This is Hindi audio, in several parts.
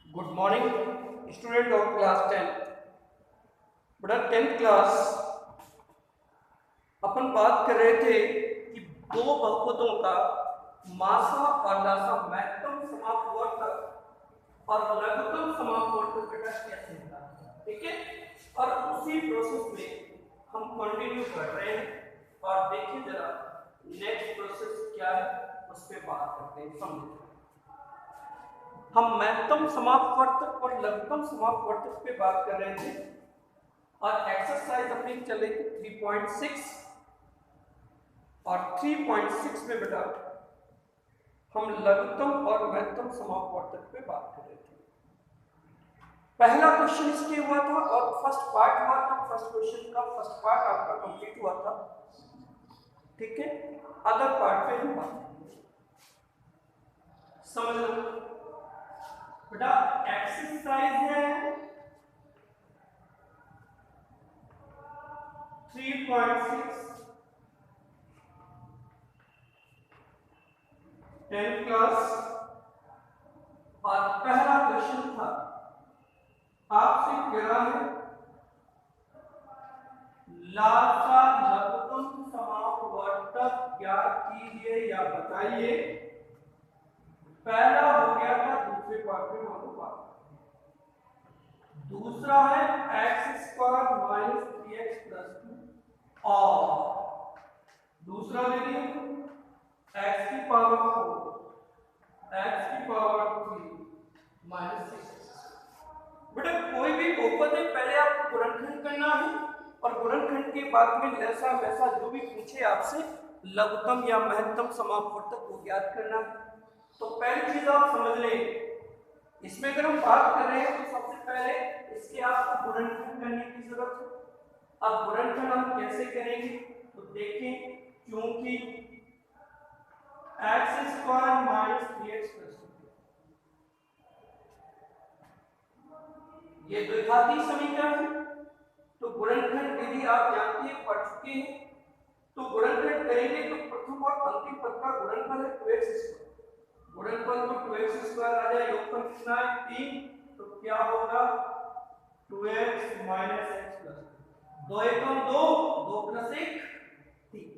Good morning student of class 10। बेटा 10th क्लास अपन बात कर रहे थे कि दो बहुपदों का मासा और लासा महत्तम समापवर्तक और लघुत्तम समापवर्तक बेटा कैसे निकालते हैं। ठीक है, और उसी प्रोसेस में हम कंटिन्यू कर रहे हैं और देखिए जरा नेक्स्ट प्रोसेस क्या है उस पर बात करते हैं। समझे, हम महत्तम समापवर्तक और लघुत्तम समापवर्तक पे बात कर रहे थे और एक्सरसाइज अपनी चल रही थी 3.6 और 3.6 में बेटा हम लघुत्तम और महत्तम समापवर्तक पे बात कर रहे थे। पहला क्वेश्चन इसके हुआ था और फर्स्ट पार्ट हुआ था। फर्स्ट क्वेश्चन का फर्स्ट पार्ट आपका कंप्लीट हुआ था। ठीक है, अदर पार्ट पे हम बात समझ लो बेटा। एक्सरसाइज है 3.6 10th क्लास और पहला क्वेश्चन था आपसे कह रहा है लासा लघुत्तम समापवर्तक ज्ञात कीजिए या बताइए। पहला हो गया था दूसरे पार्ट में मालूम बात। दूसरा है x² - 3x + 2 और दूसरा दे दिया x की पावर 4 x की पावर 3 - 6। बेटा कोई भी बहुपद है पहले आपको गुणनखंड करना है और गुणनखंड के बाद में ऐसा वैसा जो भी पूछे आपसे लघुत्तम या महत्तम समापवर्तक को ज्ञात करना है। तो पहली चीज आप समझ लें, इसमें अगर हम बात कर रहे हैं तो सबसे पहले इसके आपको गुणनखंड करने की जरूरत है। अब गुणनखंड हम कैसे करेंगे तो देखें, क्योंकि x² - 3x + 2 ये द्विघाती समीकरण है तो गुणनखंड विधि आप जानते हैं, पढ़ चुके हैं। तो गुणनखंड करेंगे तो प्रथम और अंतिम पद का गुणनफल है 2x²। गुणनफल तो 2x² आ जाए, योगफल कितना है 3, तो क्या होगा 2x - x + 2 एकम 2 2 + 1 3।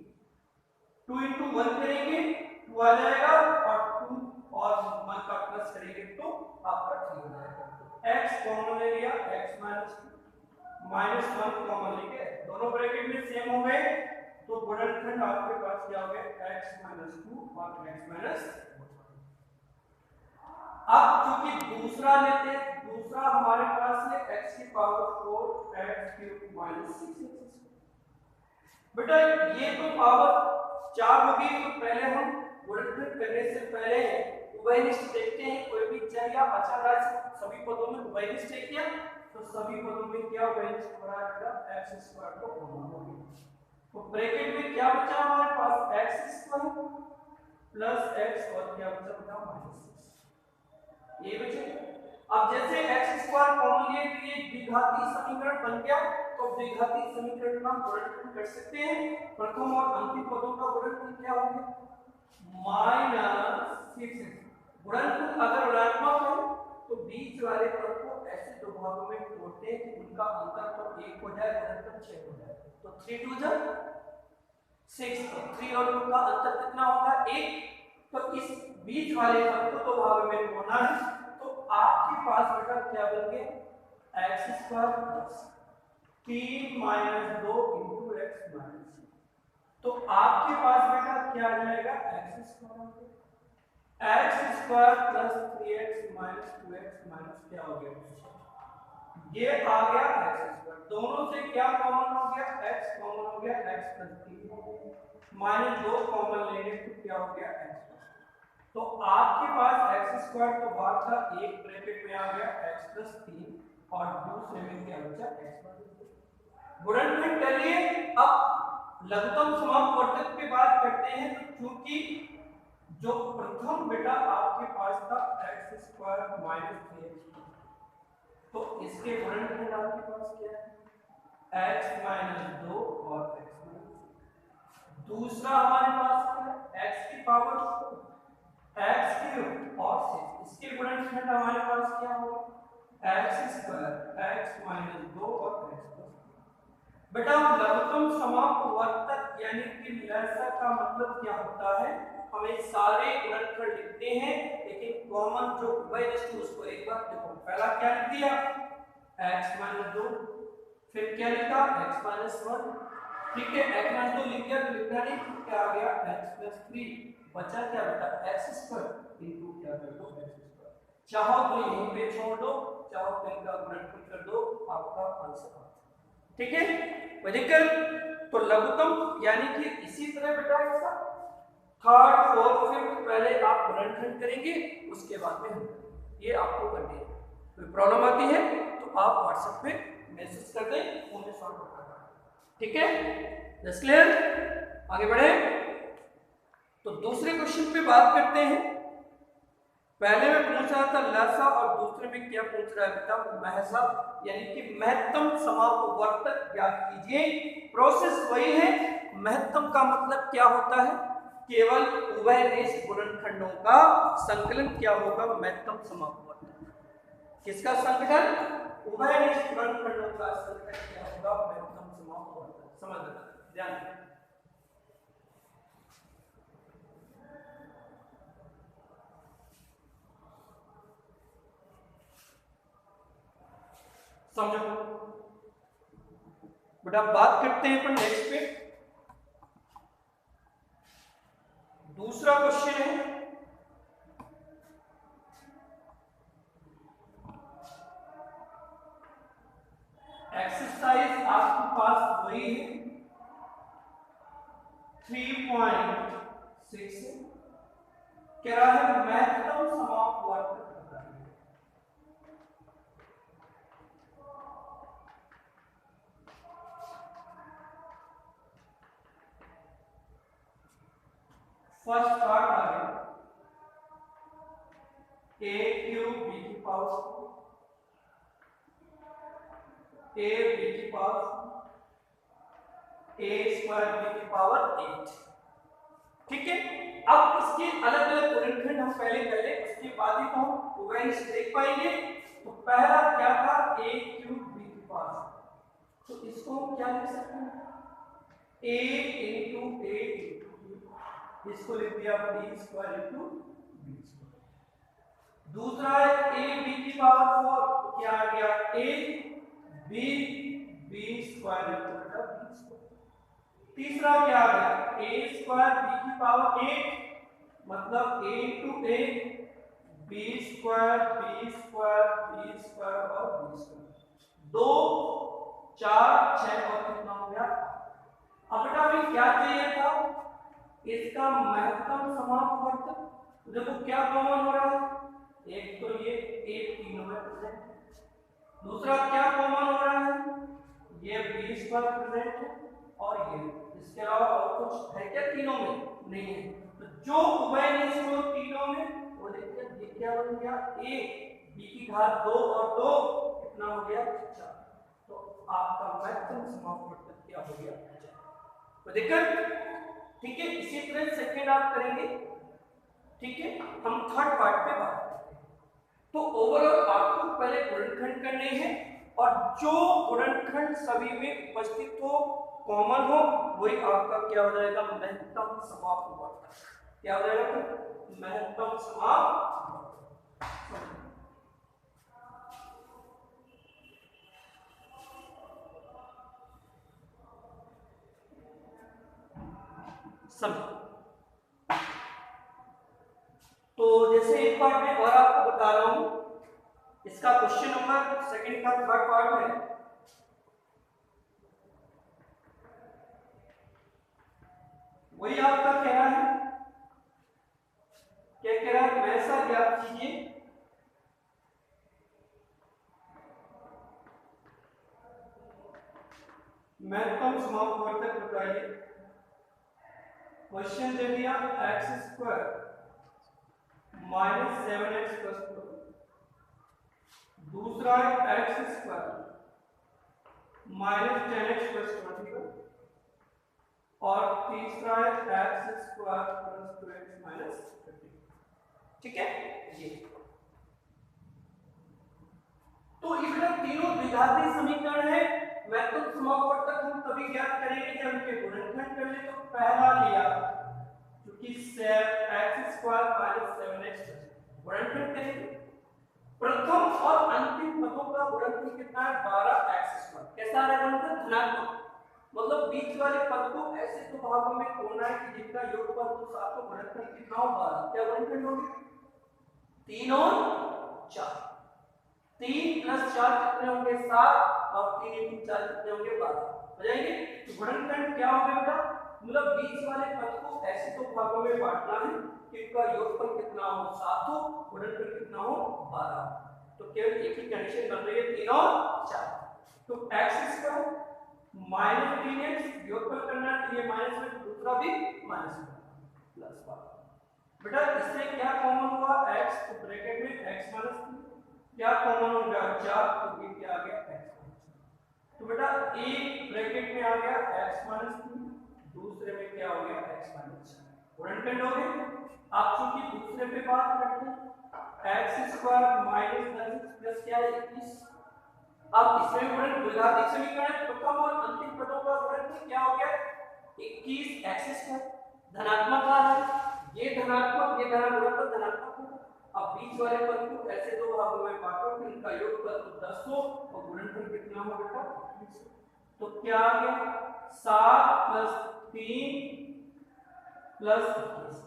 2 × 1 करेंगे 2 आ जाएगा और 2 और 1 का प्लस करेंगे तो आपका 3 हो जाएगा। x कॉमन ले लिया, x - 2 -1 कॉमन लेके दोनों ब्रैकेट में सेम हो गए तो गुणनखंड आपके पास क्या हो गया x - 2 और x - 1। अब चूंकि दूसरा लेते हैं, दूसरा हमारे पास है x की पावर 4 x³ - 6x²। बेटा ये तो पावर 4 होगी तो पहले हम गुणनखंड करने से पहले उभयनिष्ठ देखते हैं। कोई भी चर या अचर राशि सभी पदों में उभयनिष्ठ है क्या, तो सभी पदों में क्या उभयनिष्ठ हो रहा है x² को कॉमन हो गया। तो ब्रैकेट में क्या बचा हमारे पास x² + x और क्या बचा -6 ये बचे। अब जैसे x² कॉमन लिए तो ये द्विघाती समीकरण बन गया। तो द्विघाती समीकरण का गुणनखंड कर सकते हैं। प्रथम और अंतिम पदों का गुणनखंड क्या होगा -6। गुणनखंड अगर ऋणात्मक है तो बीच वाले पद को ऐसे दो भागों में तोड़ते हैं कि उनका अंतर तो 1 हो जाए, गुणनखंड 6 हो जाए। तो 3 × 2 = 6, तो 3 और 2 का अंतर कितना होगा 1। तो इस बीच वाले पद को दो भागों में तोड़ना है तो आपके पास बेटा क्या बन गया x² + 3 - 2 × x - 6। तो आपके पास बेटा क्या आ जाएगा x² + 3x - 2x क्या हो गया ये आ गया x²। दोनों से क्या कॉमन हो गया x कॉमन हो गया, x + 3 -2 कॉमन लेंगे तो क्या हो गया x। तो आपके पास x² तो बाहर था, एक ब्रैकेट में आ गया x + 3 और दूसरे में क्या बचा x²। गुणनखंड करिए। अब लघुत्तम समापवर्तक की बात करते हैं तो चूंकि जो प्रथम बेटा आपके पास था x² - 3x, तो इसके गुणनखंड आपके पास क्या है x - 2 और x। दूसरा हमारे पास क्या है x की पावर x³ और 6, इसके गुणनखंड हमारे पास क्या होगा एक्स स्क्वायर एक्स माइनस 2 और एक्स प्लस। बेटा लघुत्तम समापवर्तक यानी कि लसा का मतलब क्या होता है? हमें सारे गुणनखंड लिखते हैं लेकिन कॉमन जो उभयनिष्ठ उसको एक बार देखो। पहला क्या लिख दिया x माइनस 2, फिर क्या लिखा x माइनस 1, ठीक है x माइनस 2 लिख दिया तो लिखना नहीं, क्या आ गया x प्लस 3, बचा क्या बेटा x स्क्वायर इनटू क्या कर दो x स्क्वायर। चाहो तो यहीं पे छोड़ दो, चाहो तो इनका गुणनखंड कर दो, आपका आंसर आ जाएगा। ठीक है वधिकर। तो लघुत्तम यानी कि इसी तरह बेटा इसका थर्ड फोर्थ फिफ्थ पहले आप गुणनखंड करेंगे उसके बाद में हम ये आपको करनी है। कोई प्रॉब्लम आती है तो आप व्हाट्सएप पे मैसेज कर दें, फोन में सॉल्व कर देंगे। ठीक है जस्ट क्लियर। आगे बढ़े तो दूसरे क्वेश्चन पे बात करते हैं। पहले में पूछ रहा था लसा और दूसरे में क्या पूछ रहा है बेटा महसा यानी कि महत्तम समापवर्तक ज्ञात कीजिए। प्रोसेस वही है। महत्तम का मतलब क्या होता है? केवल उभयनिष्ठ गुणनखंडों का संकलन क्या होगा महत्तम समापवर्तक। किसका संकलन? उभयनिष्ठ गुणनखंडों का संकलन क्या होगा महत्तम समापवर्तक। समझ ध्यान समझो बेटा। बात करते हैं अपन नेक्स्ट पे। दूसरा क्वेश्चन है एक्सरसाइज आपके पास वही है 3.6 कह रहा है महत्तम समापवर्तक बताइए। फर्स्ट पार्ट आ गया a क्यूब b की पावर a b की पावर a स्क्वायर b की पावर 8। ठीक है अब इसके अलग अलग गुणनखंड हम पहले उसके बाद ही तो हम उभयनिष्ठ देख पाएंगे। तो पहला क्या था a क्यूब b की पावर, तो इसको हम क्या लिख सकते हैं a इंटू a, इसको लिख दिया b square into b square. दूसरा है a b की पावर 4, तो क्या आ गया a b b square into b square. तीसरा क्या आ गया a स्क्वायर b की पावर 8 मतलब a into a b square b square b square और b स्क्वायर। 2 4 6 और कितना हो गया। अब बेटा हमें क्या चाहिए था इसका महत्तम समापवर्तक। देखो क्या कॉमन हो रहा है, एक तो ये एक तीनों में प्रेजेंट है, दूसरा क्या कॉमन हो रहा है ये b स्क्वायर प्रेजेंट है और ये, इसके अलावा और कुछ है क्या तीनों में? नहीं है। तो जो उभयनिष्ठ हो तीनों में वो देखिए ये क्या बन गया a b की घात 2 और 2 कितना हो गया 4। तो आपका महत्तम समापवर्तक क्या हो गया 4। तो दिक्कत ठीक है। इसी तरह सेकंड आप करेंगे। ठीक है हम थर्ड पार्ट पे बात करते हैं। तो ओवरऑल आपको पहले गुणनखंड करने हैं और जो गुणनखंड सभी में उपस्थित हो कॉमन हो वही आपका क्या हो जाएगा महत्तम समापवर्तक। क्या हो जाएगा महत्तम समापवर्तक। समझो तो जैसे एक पार्ट में और आपको बता रहा हूं इसका क्वेश्चन नंबर सेकंड का थर्ड पार्ट है। वही आपका कह रहा है क्या कह रहा है वैसा ज्ञात कीजिए महत्तम समापवर्तक बताइए। क्वेश्चन दे दिया x square minus 7x plus 2, दूसरा है x square minus 10x plus 21 और तीसरा है x square plus 2x minus 30। ठीक है ये तो इनका तीनों द्विघाती समीकरण है। महत्तम समापवर्तक हम तभी ज्ञात करेंगे जब इनके गुणनखंड कर ले। तो पहला लिया क्योंकि x² - 7x गुणनखंड करेंगे। प्रथम और अंतिम पदों का गुणनफल कितना है 12x²। कैसा है गुणनफल धनात्मक, मतलब बीच वाले पद को ऐसे दो भागों में तोड़ना है कि जिनका योगफल तो साथ में गुणनफल कितना हो 12। क्या गुणनफल होंगे 3 और 4। 3 + 4 कितने होंगे 7 और 3 × 4 कितने होंगे 12 हो जाएंगे। तो गुणनखंड क्या होगा बेटा, मतलब बीच वाले पद को ऐसे दो भागों में बांटना है कि इनका योगफल कितना हो 7 हो, गुणनफल कितना हो 12। तो केवल एक ही कंडीशन बन रही है 3 और 4। तो x² - 3x योगफल करना है तो ये माइनस में, दूसरा भी माइनस में प्लस 12। बेटा इसमें क्या कॉमन हुआ x, तो ब्रैकेट में x - 3 क्या कॉमन हो गया 4, तो ये क्या आ गया x। तो बेटा एक ब्रैकेट में आ गया x - 3, दूसरे में क्या हो गया x - 4। गुणनखंड हो गए। आप चूंकि दूसरे पे बात करते हैं x² - 10x प्लस क्या है 21। अब इसमें गुणन द्विघाती समीकरण प्रथम और अंतिम पदों का गुणनफल क्या हो गया 21x² धनात्मक आ रहा है। ये धनात्मक ये गुणनफल धनात्मक होगा। अब बीच वाले पद को ऐसे दो भागों में बांटो कि इनका योगफल तो 10 हो और गुणनफल कितना हो बेटा 20। तो क्या आ गया 7 + 3 + 21।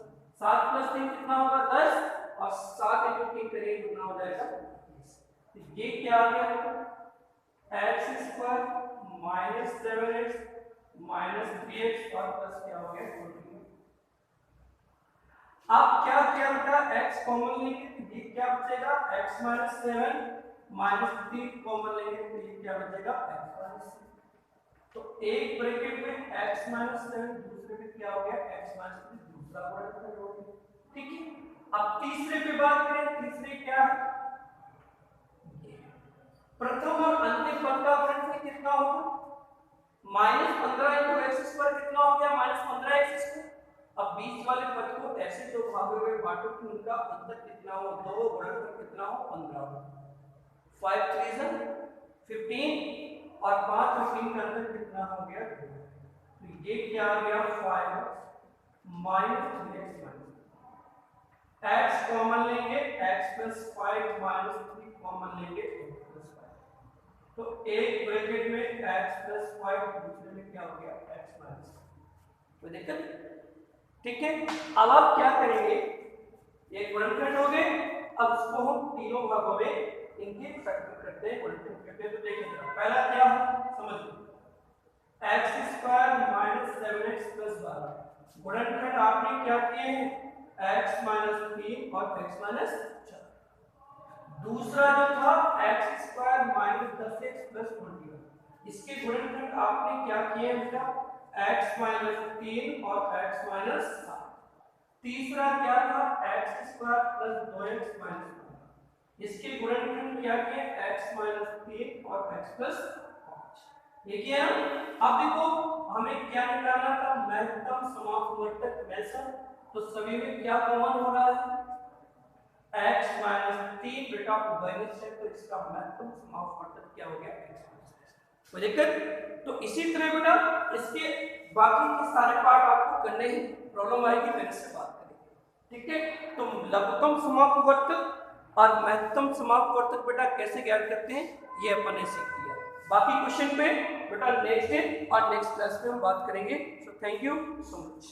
7 + 3 कितना होगा 10 और 7 × 3 करेंगे कितना हो जाएगा 20। तो ये क्या आ गया x² - 7x - 3x और प्लस क्या हो गया 14। अब क्या किया बेटा x कॉमन लेंगे तो ये क्या बचेगा x - 7 - 3 कॉमन लेंगे तो ये क्या बचेगा x - 6। तो एक ब्रैकेट में x - 7 दूसरे में क्या हो गया x - 3 दूसरा गुणनफल हो गया। ठीक है। अब तीसरे पे बात करें, तीसरे क्या है प्रथम और अंतिम पद का गुणनफल कितना होगा -15 × x² कितना हो गया -15x²। अब बीच वाले पद को ऐसे दो भागों में बांटो कि उनका अंतर कितना हो 2, गुणनफल कितना हो 15 हो। 5 × 3 = 15 और 5 और 3 का अंतर कितना हो गया 2। तो ये क्या आ गया 5x - 3x। x कॉमन लेंगे x + 5 - 3 कॉमन लेंगे x + 5। तो एक ब्रैकेट में x + 5 दूसरे में क्या हो गया x - 6। कोई दिक्कत ठीक है। अब आप क्या करेंगे ये गुणनखंड हो गए। अब इसको हम तीनों भागों में इनके फैक्टर करते हैं गुणनखंड करते हैं। तो देखिए पहला क्या है समझ लो x² - 7x + 12 गुणनखंड आपने क्या किए हैं x - 3 और x - 4। दूसरा जो था x² - 10x + 21 इसके गुणनखंड आपने क्या किए बेटा x - 3 और x - 7। तीसरा क्या था x² + 2x - 5 इसके गुणनखंड क्या किए x - 3 और x + 5। ये किया। अब देखो हमें क्या निकालना था महत्तम समापवर्तक में से। तो सभी में क्या कॉमन हो रहा है x - 3 बेटा उभयनिष्ठ से, तो इसका महत्तम समापवर्तक क्या हो गया x। कोई दिक्कत। तो इसी तरह बेटा इसके बाकी के सारे पार्ट आपको करने ही प्रॉब्लम आएगी मेरे से बात करेंगे। ठीक है। तो लघुत्तम समापवर्तक और महत्तम समापवर्तक बेटा कैसे ज्ञात करते हैं ये अपन ने सीख लिया। बाकी क्वेश्चन पे बेटा नेक्स्ट डे और नेक्स्ट क्लास में हम बात करेंगे। So thank you so much.